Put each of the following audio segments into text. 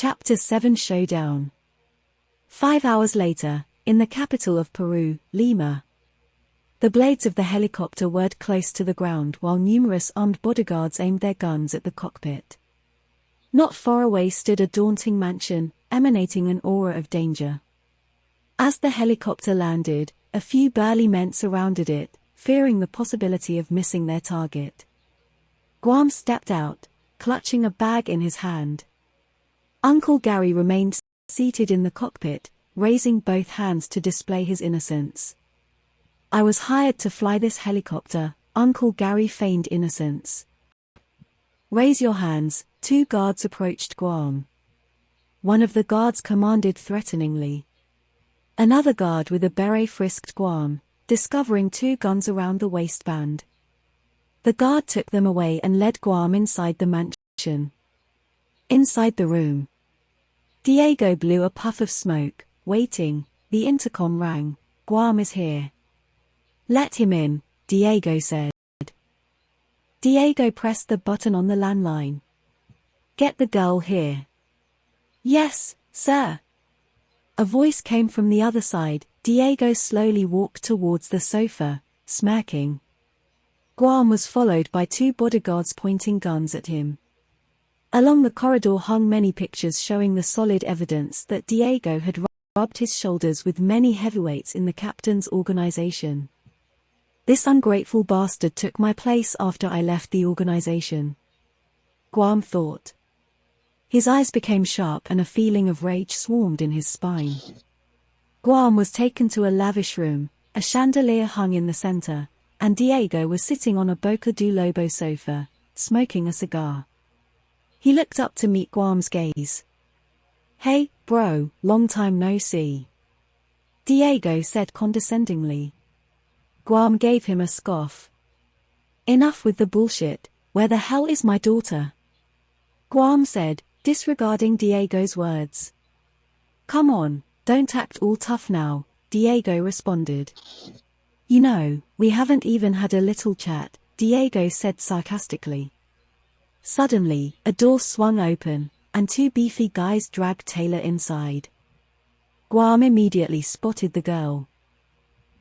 Chapter 7 Showdown. 5 hours later, in the capital of Peru, Lima. The blades of the helicopter whirred close to the ground while numerous armed bodyguards aimed their guns at the cockpit. Not far away stood a daunting mansion, emanating an aura of danger. As the helicopter landed, a few burly men surrounded it, fearing the possibility of missing their target. Guam stepped out, clutching a bag in his hand. Uncle Gary remained seated in the cockpit, raising both hands to display his innocence. "I was hired to fly this helicopter," Uncle Gary feigned innocence. "Raise your hands." 2 guards approached Guam. One of the guards commanded threateningly. Another guard with a beret frisked Guam, discovering 2 guns around the waistband. The guard took them away and led Guam inside the mansion. Inside the room, Diego blew a puff of smoke. Waiting, the intercom rang. "Guam is here." "Let him in," Diego said. Diego pressed the button on the landline. "Get the girl here." "Yes, sir." A voice came from the other side. Diego slowly walked towards the sofa, smirking. Guam was followed by 2 bodyguards pointing guns at him. Along the corridor hung many pictures showing the solid evidence that Diego had rubbed his shoulders with many heavyweights in the captain's organization. "This ungrateful bastard took my place after I left the organization," Guam thought. His eyes became sharp and a feeling of rage swarmed in his spine. Guam was taken to a lavish room, a chandelier hung in the center, and Diego was sitting on a Boca do Lobo sofa, smoking a cigar. He looked up to meet Guam's gaze. "Hey, bro, long time no see," Diego said condescendingly. Guam gave him a scoff. "Enough with the bullshit, where the hell is my daughter?" Guam said, disregarding Diego's words. "Come on, don't act all tough now," Diego responded. "You know, we haven't even had a little chat," Diego said sarcastically. Suddenly, a door swung open, and 2 beefy guys dragged Taylor inside. Guam immediately spotted the girl.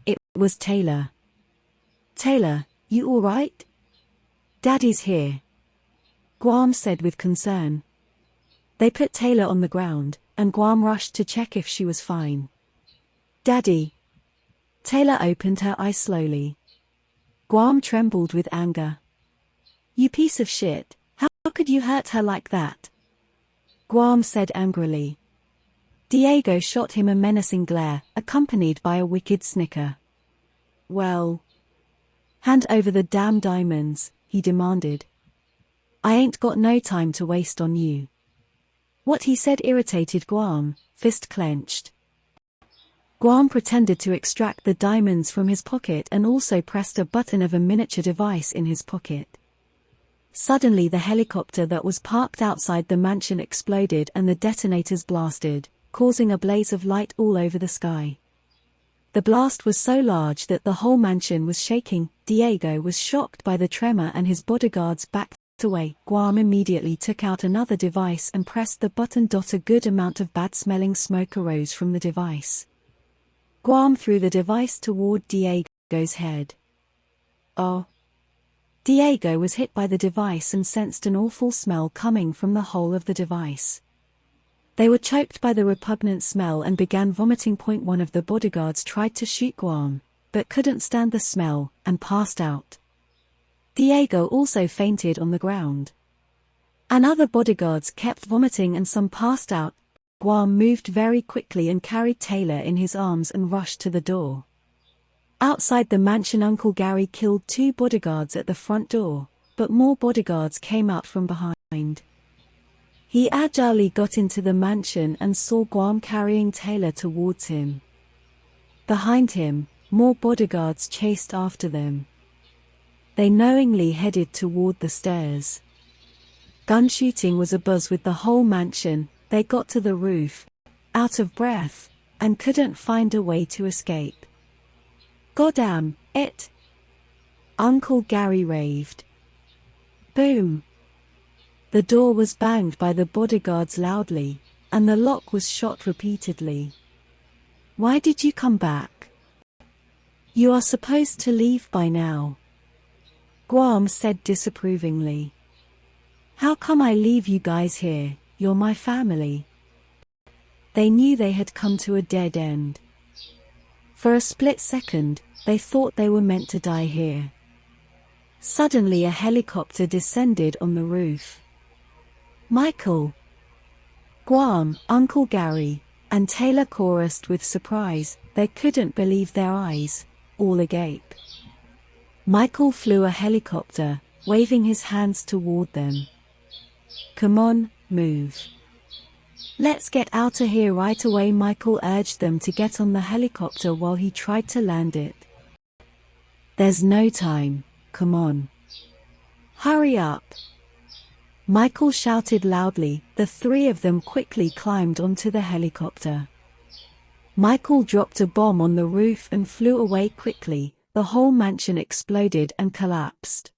It was Taylor. "Taylor, you all right?" "Daddy's here," Guam said with concern. They put Taylor on the ground, and Guam rushed to check if she was fine. "Daddy." Taylor opened her eyes slowly. Guam trembled with anger. "You piece of shit, how could you hurt her like that?" Guam said angrily. Diego shot him a menacing glare, accompanied by a wicked snicker. "Well, hand over the damn diamonds," he demanded. "I ain't got no time to waste on you." What he said irritated Guam, fist clenched. Guam pretended to extract the diamonds from his pocket and also pressed a button of a miniature device in his pocket. Suddenly the helicopter that was parked outside the mansion exploded and the detonators blasted, causing a blaze of light all over the sky. The blast was so large that the whole mansion was shaking. Diego was shocked by the tremor and his bodyguards backed away. Guam immediately took out another device and pressed the button. A good amount of bad-smelling smoke arose from the device. Guam threw the device toward Diego's head. "Oh." Diego was hit by the device and sensed an awful smell coming from the hole of the device. They were choked by the repugnant smell and began vomiting. One of the bodyguards tried to shoot Guam, but couldn't stand the smell, and passed out. Diego also fainted on the ground. And other bodyguards kept vomiting and some passed out. Guam moved very quickly and carried Taylor in his arms and rushed to the door. Outside the mansion, Uncle Gary killed 2 bodyguards at the front door, but more bodyguards came out from behind. He agilely got into the mansion and saw Guam carrying Taylor towards him. Behind him, more bodyguards chased after them. They knowingly headed toward the stairs. Gun shooting was abuzz with the whole mansion. They got to the roof, out of breath, and couldn't find a way to escape. "Goddamn it!" Uncle Gary raved. Boom! The door was banged by the bodyguards loudly, and the lock was shot repeatedly. Why did you come back? You are supposed to leave by now. Guam said disapprovingly. How come I leave you guys here? You're my family. They knew they had come to a dead end. For a split second, they thought they were meant to die here. Suddenly a helicopter descended on the roof. Michael, Guam, Uncle Gary, and Taylor chorused with surprise. They couldn't believe their eyes, all agape. Michael flew a helicopter, waving his hands toward them. Come on, move. Let's get out of here right away. Michael urged them to get on the helicopter while he tried to land it. There's no time, come on. Hurry up. Michael shouted loudly. The three of them quickly climbed onto the helicopter. Michael dropped a bomb on the roof and flew away quickly. The whole mansion exploded and collapsed.